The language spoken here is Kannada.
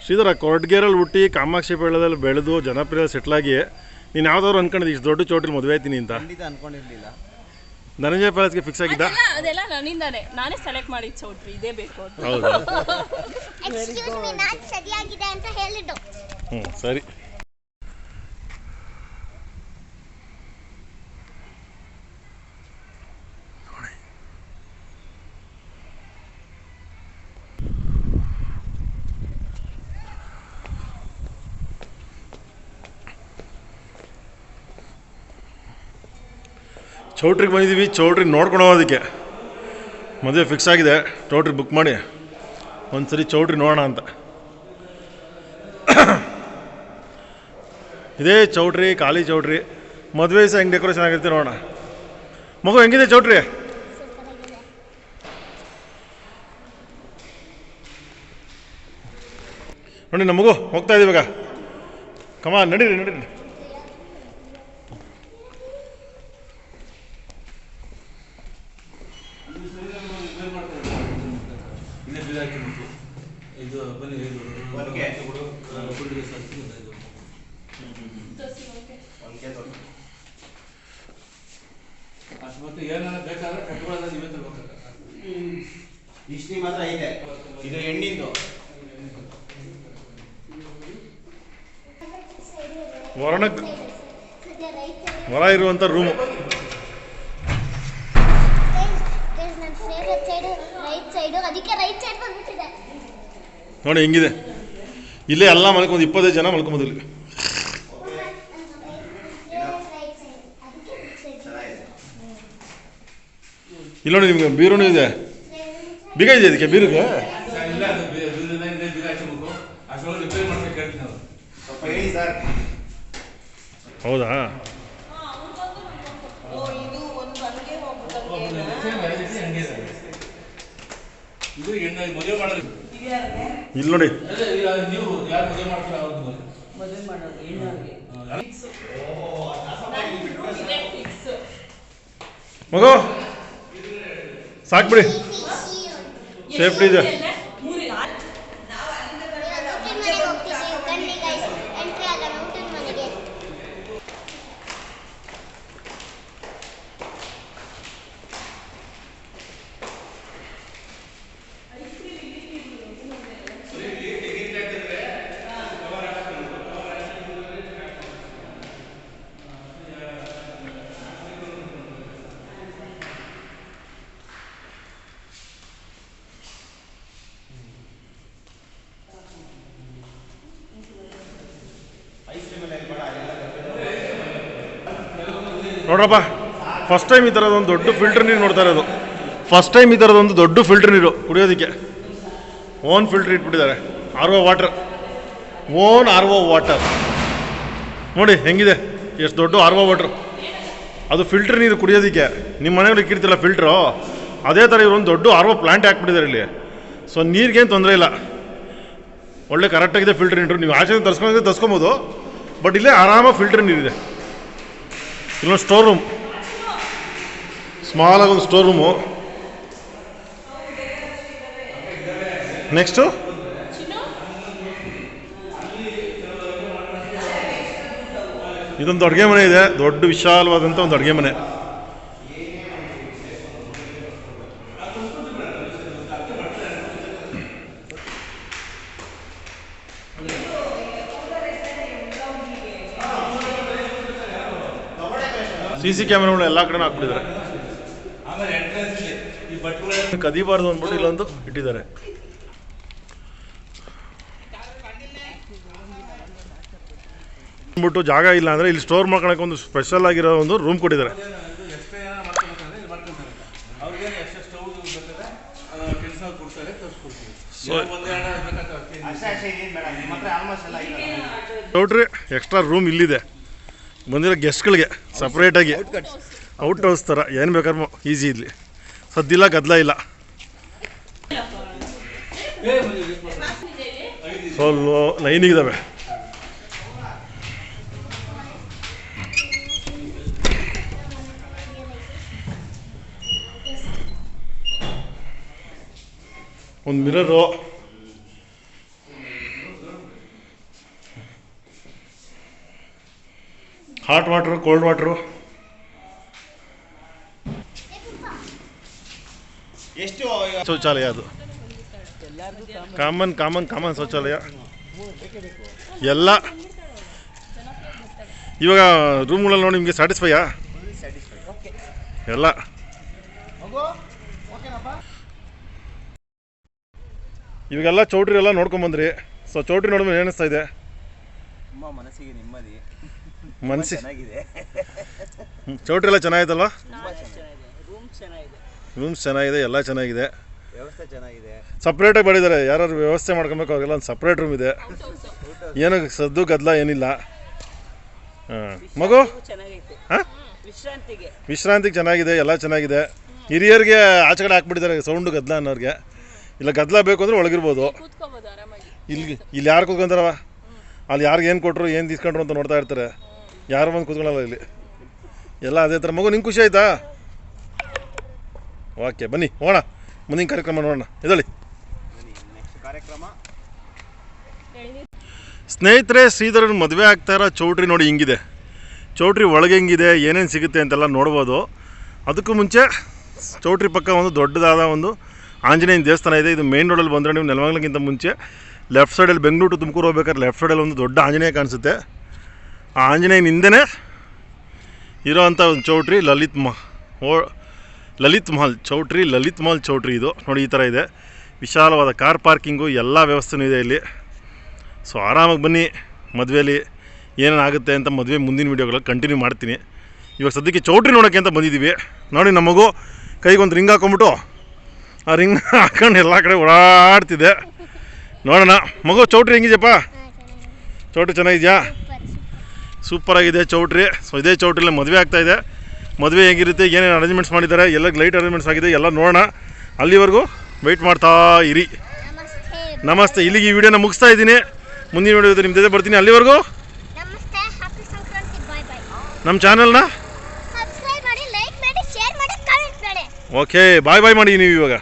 ಶ್ರೀಧರ, ಕೊರಟಗೆರೆಯಲ್ಲಿ ಹುಟ್ಟಿ ಕಾಮಾಕ್ಷಿ ಬೆಳ್ಳದಲ್ಲಿ ಬೆಳೆದು ಜನಪ್ರಿಯ ಸೆಟ್ಲಾಗಿ ನೀನು ಯಾವ್ದಾದ್ರು ಅನ್ಕೊಂಡಿದ್ದು ಇಷ್ಟು ದೊಡ್ಡ ಚೋಟ್ರಲ್ಲಿ ಮದುವೆ ಆಯ್ತೀನಿ ಅಂತ? ಅನ್ಕೊಂಡಿರ್ಲಿಲ್ಲ. ಧನಂಜಯ ಪ್ಯಾಲೇಸ್ಗೆ ಫಿಕ್ಸ್ ಆಗಿದ್ದ? ಅದೆಲ್ಲ ನನ್ನಿಂದಾನೆ, ನಾನೇ ಸೆಲೆಕ್ಟ್ ಮಾಡಿದ ಚೌಟ್ರಿ ಇದೇ ಬೇಕು ಅಂತ. ಹೌದಾ? ಸರಿಯಾಗಿದೆ ಅಂತ ಹೇಳಿದ್ದು. ಸರಿ. ಚೌಟ್ರಿಗೆ ಬಂದಿದ್ದೀವಿ. ಚೌಟ್ರಿಗೆ ನೋಡ್ಕೊಂಡು ಹೋಗೋದಕ್ಕೆ. ಮದುವೆ ಫಿಕ್ಸ್ ಆಗಿದೆ. ಚೌಟ್ರಿ ಬುಕ್ ಮಾಡಿ ಒಂದು ಸರಿ ಚೌಟ್ರಿ ನೋಡೋಣ ಅಂತ. ಇದೇ ಚೌಟ್ರಿ, ಖಾಲಿ ಚೌಟ್ರಿ. ಮದುವೆ ಸಹ ಹೆಂಗೆ ಡೆಕೋರೇಷನ್ ಆಗಿರುತ್ತೆ ನೋಡೋಣ. ಮಗು ಹೆಂಗಿದೆ ಚೌಟ್ರಿ? ನೋಡಿ ನಮ್ಮ ಮಗು ಹೋಗ್ತಾ ಇದೀವಿ ಇವಾಗ. ಕಮಾ ನಡೀರಿ ನಡೀರಿ. ಇಷ್ಟಿ ಮಾತ್ರ ಐತೆ. ಇದು ಹೆಣ್ಣಿಂದು. ಹೊರ ಇರುವಂತ ರೂಮು. ನೋಡಿ ಹೆಂಗಿದೆ. ಇಲ್ಲೇ ಎಲ್ಲ ಮಲ್ಕೊಂಡು 25 ಜನ ಮಲ್ಕೊಂಬೋದು ಇಲ್ಲಿ. ಇಲ್ಲ ನೋಡಿ, ನಿಮ್ಗೆ ಬೀರುನು ಇದೆ. ಬೀಗ ಇದೆ ಇದಕ್ಕೆ, ಬೀರುಗೆ. ಹೌದಾ? ಇಲ್ಲಿ ನೋಡಿ. ಮಗು ಸಾಕ್ಬಿಡಿ, ಸೇಫ್ಟಿ ಇದೆ. ನೋಡ್ರಪ್ಪ, ಫಸ್ಟ್ ಟೈಮ್ ಈ ಥರದೊಂದು ದೊಡ್ಡ ಫಿಲ್ಟರ್ ನೀರು ನೋಡ್ತಾ ಇರೋದು. ಫಸ್ಟ್ ಟೈಮ್ ಈ ಥರದೊಂದು ದೊಡ್ಡ ಫಿಲ್ಟರ್ ನೀರು ಕುಡಿಯೋದಕ್ಕೆ. ಓನ್ ಫಿಲ್ಟರ್ ಇಟ್ಬಿಟ್ಟಿದ್ದಾರೆ. RO water, own RO water. ನೋಡಿ ಹೆಂಗಿದೆ, ಎಷ್ಟು ದೊಡ್ಡ RO ವಾಟ್ರು. ಅದು ಫಿಲ್ಟರ್ ನೀರು ಕುಡಿಯೋದಕ್ಕೆ. ನಿಮ್ಮ ಮನೆಯಲ್ಲಿ ಇಕ್ಕಿರ್ತಿಲ್ಲ ಫಿಲ್ಟ್ರು, ಅದೇ ಥರ ಇವರು ಒಂದು ದೊಡ್ಡ RO ಪ್ಲಾಂಟ್ ಹಾಕ್ಬಿಟ್ಟಿದ್ದಾರೆ ಇಲ್ಲಿ. ಸೊ ನೀರಿಗೇನು ತೊಂದರೆ ಇಲ್ಲ, ಒಳ್ಳೆ ಕರೆಕ್ಟಾಗಿದೆ ಫಿಲ್ಟರ್ ನೀರು. ನೀವು ಆಚೆ ತರ್ಸ್ಕೊಬೋದು, ಬಟ್ ಇಲ್ಲೇ ಆರಾಮಾಗಿ ಫಿಲ್ಟರ್ ನೀರಿದೆ. ಇಲ್ಲೊಂದು ಸ್ಟೋರ್ ರೂಮ್, ಸ್ಮಾಲ್ ಆಗಿ ಒಂದು ಸ್ಟೋರ್ ರೂಮು. ನೆಕ್ಸ್ಟು ಇದೊಂದು ಅಡುಗೆ ಮನೆ ಇದೆ, ದೊಡ್ಡ ವಿಶಾಲವಾದಂಥ ಒಂದು ಅಡುಗೆ ಮನೆ. CC ಕ್ಯಾಮೆರಾಗಳು ಎಲ್ಲ ಕಡೆ ಹಾಕ್ಬಿಟ್ಟಿದ್ದಾರೆ. ಕದಿಬಾರ್ದು ಅಂದ್ಬಿಟ್ಟು ಇಲ್ಲೊಂದು ಇಟ್ಟಿದ್ದಾರೆ. ಅಂದ್ಬಿಟ್ಟು ಜಾಗ ಇಲ್ಲ ಅಂದರೆ ಇಲ್ಲಿ ಸ್ಟೋರ್ ಮಾಡ್ಕೊಳಕ್ಕೆ ಒಂದು ಸ್ಪೆಷಲ್ ಆಗಿರೋ ಒಂದು ರೂಮ್ ಕೊಟ್ಟಿದ್ದಾರೆ. ನೋಡ್ರಿ, ಎಕ್ಸ್ಟ್ರಾ ರೂಮ್ ಇಲ್ಲಿದೆ ಬಂದಿರೋ ಗೆಸ್ಟ್ಗಳಿಗೆ ಸಪ್ರೇಟಾಗಿ. ಔಟ್ ಹೌಸ್ ಥರ ಏನು ಬೇಕಾದ್ರೂ ಈಸಿ ಇಲ್ಲಿ. ಸದ್ದಿಲ್ಲ, ಗದ್ದಲ ಇಲ್ಲ. ಸೊ ಲೈನಿಗಿದ್ದಾವೆ. ಒಂದು mirror, hot water, cold water. ಎಷ್ಟು ಶೌಚಾಲಯ ಅದು ಕಾಮನ್ ಶೌಚಾಲಯ ಎಲ್ಲ. ಇವಾಗ ರೂಮ್ಗಳಲ್ಲಿ ನೋಡಿ ನಿಮಗೆ ಸ್ಯಾಟಿಸ್ಫೈಯಾ ಎಲ್ಲ. ಇವಾಗೆಲ್ಲ ಚೌಟ್ರಿ ಎಲ್ಲ ನೋಡ್ಕೊಂಬಂದ್ರಿ. ಸೊ ಚೌಟ್ರಿ ನೋಡಿದ್ರೆ ಏನು ಅನಿಸ್ತಾ ಇದೆ? ತುಂಬ ಮನಸ್ಸಿಗೆ ನೆಮ್ಮದಿ, ಮನಸ್ಸಿ ಚೆನ್ನಾಗಿದೆ. ಚೌಟ್ರಿ ಎಲ್ಲ ಚೆನ್ನಾಗಿತ್ತಲ್ವ? ರೂಮ್ಸ್ ಚೆನ್ನಾಗಿದೆ, ಎಲ್ಲ ಚೆನ್ನಾಗಿದೆ, ವ್ಯವಸ್ಥೆ ಚೆನ್ನಾಗಿದೆ. ಸಪ್ರೇಟಾಗಿ ಮಾಡಿದ್ದಾರೆ. ಯಾರು ವ್ಯವಸ್ಥೆ ಮಾಡ್ಕೊಬೇಕು ಅವ್ರಿಗೆಲ್ಲ ಒಂದು ಸಪ್ರೇಟ್ ರೂಮ್ ಇದೆ. ಏನು ಸದ್ದು ಗದ್ದಲ ಏನಿಲ್ಲ. ಹಾಂ ಮಗು ಹಾಂ ವಿಶ್ರಾಂತಿಗೆ ಚೆನ್ನಾಗಿದೆ, ಎಲ್ಲ ಚೆನ್ನಾಗಿದೆ. ಹಿರಿಯರಿಗೆ ಆಚೆ ಕಡೆ ಹಾಕ್ಬಿಟ್ಟಿದ್ದಾರೆ ಸೌಂಡು ಗದ್ದಲ ಅನ್ನೋರಿಗೆ. ಇಲ್ಲ ಗದ್ದಲ ಬೇಕು ಅಂದರೆ ಒಳಗಿರ್ಬೋದು. ಇಲ್ಲಿ ಯಾರು ಕೂತ್ಕೊಂತಾರವ? ಅಲ್ಲಿ ಯಾರಿಗೆ ಏನು ಕೊಟ್ಟರು ಏನು తీసుಕೊಂಡ್ರು ಅಂತ ನೋಡ್ತಾ ಇರ್ತಾರೆ. ಯಾರು ಬಂದು ಕೂತ್ಕೊಳ್ಳಲ್ಲ ಇಲ್ಲಿ. ಎಲ್ಲ ಅದೇ ಥರ. ಮಗು ನಿಂಗೆ ಖುಷಿ ಆಯಿತಾ? ಓಕೆ ಬನ್ನಿ ಹೋಗೋಣ, ಮುಂದಿನ ಕಾರ್ಯಕ್ರಮ ನೋಡೋಣ. ಎದಳಿ ನೆಕ್ಸ್ಟ್ ಕಾರ್ಯಕ್ರಮ. ಸ್ನೇಹಿತರೆ, ಶ್ರೀಧರನ್ ಮದುವೆ ಆಗ್ತಾ ಇರೋ ಚೌಟ್ರಿ ನೋಡಿ ಹಿಂಗಿದೆ. ಚೌಟ್ರಿ ಒಳಗೆ ಹೆಂಗಿದೆ, ಏನೇನು ಸಿಗುತ್ತೆ ಅಂತೆಲ್ಲ ನೋಡ್ಬೋದು. ಅದಕ್ಕೂ ಮುಂಚೆ ಚೌಟ್ರಿ ಪಕ್ಕ ಒಂದು ದೊಡ್ಡದಾದ ಒಂದು ಆಂಜನೇಯನ ದೇವಸ್ಥಾನ ಇದೆ. ಇದು ಮೇನ್ ರೋಡಲ್ಲಿ ಬಂದರೆ ನೀವು ನೆಲಮಂಗಲಕ್ಕಿಂತ ಮುಂಚೆ ಲೆಫ್ಟ್ ಸೈಡಲ್ಲಿ ಬೆಂಗಳೂರು ಟು ತುಮಕೂರು ಹೋಗ್ಬೇಕಾದ್ರೆ ಲೆಫ್ಟ್ ಸೈಡಲ್ಲಿ ಒಂದು ದೊಡ್ಡ ಆಂಜನೇಯ ಕಾಣಿಸುತ್ತೆ. ಆ ಆಂಜನೇಯನ ಹಿಂದೆನೇ ಇರೋವಂಥ ಒಂದು ಚೌಟ್ರಿ ಲಲಿತ್ ಮಹಲ್ ಚೌಟ್ರಿ. ಲಲಿತ್ ಮಹಲ್ ಚೌಟ್ರಿ ಇದು ನೋಡಿ ಈ ಥರ ಇದೆ. ವಿಶಾಲವಾದ ಕಾರ್ ಪಾರ್ಕಿಂಗು ಎಲ್ಲ ವ್ಯವಸ್ಥೆನೂ ಇದೆ ಇಲ್ಲಿ. ಸೊ ಆರಾಮಾಗಿ ಬನ್ನಿ. ಮದುವೆಯಲ್ಲಿ ಏನೇನಾಗುತ್ತೆ ಅಂತ ಮದುವೆ ಮುಂದಿನ ವೀಡಿಯೋಗಳಲ್ಲಿ ಕಂಟಿನ್ಯೂ ಮಾಡ್ತೀನಿ. ಇವಾಗ ಸದ್ಯಕ್ಕೆ ಚೌಟ್ರಿ ನೋಡೋಕ್ಕೆ ಅಂತ ಬಂದಿದ್ದೀವಿ. ನೋಡಿ ನಮ್ಮ ಮಗು ಕೈಗೊಂದು ರಿಂಗ್ ಹಾಕೊಂಬಿಟ್ಟು ಆ ರಿಂಗ್ ಹಾಕೊಂಡು ಎಲ್ಲ ಕಡೆ ಓಡಾಡ್ತಿದೆ. ನೋಡೋಣ ಮಗು ಚೌಟ್ರಿ ಹೆಂಗಿದೆಯಪ್ಪ? ಚೌಟ್ರಿ ಚೆನ್ನಾಗಿದೆಯಾ? ಸೂಪರಾಗಿದೆ ಚೌಟ್ರಿ. ಸೊ ಇದೇ ಚೌಟ್ರಿಯಲ್ಲಿ ಮದುವೆ ಆಗ್ತಾಯಿದೆ. ಮದುವೆ ಹೇಗಿರುತ್ತೆ, ಏನೇನು ಅರೇಂಜ್ಮೆಂಟ್ಸ್ ಮಾಡಿದ್ದಾರೆ, ಎಲ್ಲ ಲೈಟ್ ಅರೇಂಜ್ಮೆಂಟ್ಸ್ ಆಗಿದೆ, ಎಲ್ಲ ನೋಡೋಣ. ಅಲ್ಲಿವರೆಗೂ ವೆಯ್ಟ್ ಮಾಡ್ತಾ ಇರಿ. ನಮಸ್ತೆ. ಇಲ್ಲಿಗೆ ಈ ವಿಡಿಯೋನ ಮುಗಿಸ್ತಾ ಇದ್ದೀನಿ. ಮುಂದಿನ ವಿಡಿಯೋ ನಿಮ್ಮ ಜೊತೆ ಬರ್ತೀನಿ. ಅಲ್ಲಿವರೆಗೂ ನಮಸ್ತೆ, ಹ್ಯಾಪಿ ಸಂಕ್ರಾಂತಿ, ಬಾಯ್ ಬಾಯ್. ನಮ್ಮ ಚಾನಲ್ನ ಸಬ್ಸ್ಕ್ರೈಬ್ ಮಾಡಿ, ಲೈಕ್ ಮಾಡಿ, ಶೇರ್ ಮಾಡಿ, ಕಾಮೆಂಟ್ ಮಾಡಿ. ಓಕೆ ಬಾಯ್ ಬಾಯ್ ಮಾಡಿ ನೀವು ಇವಾಗ.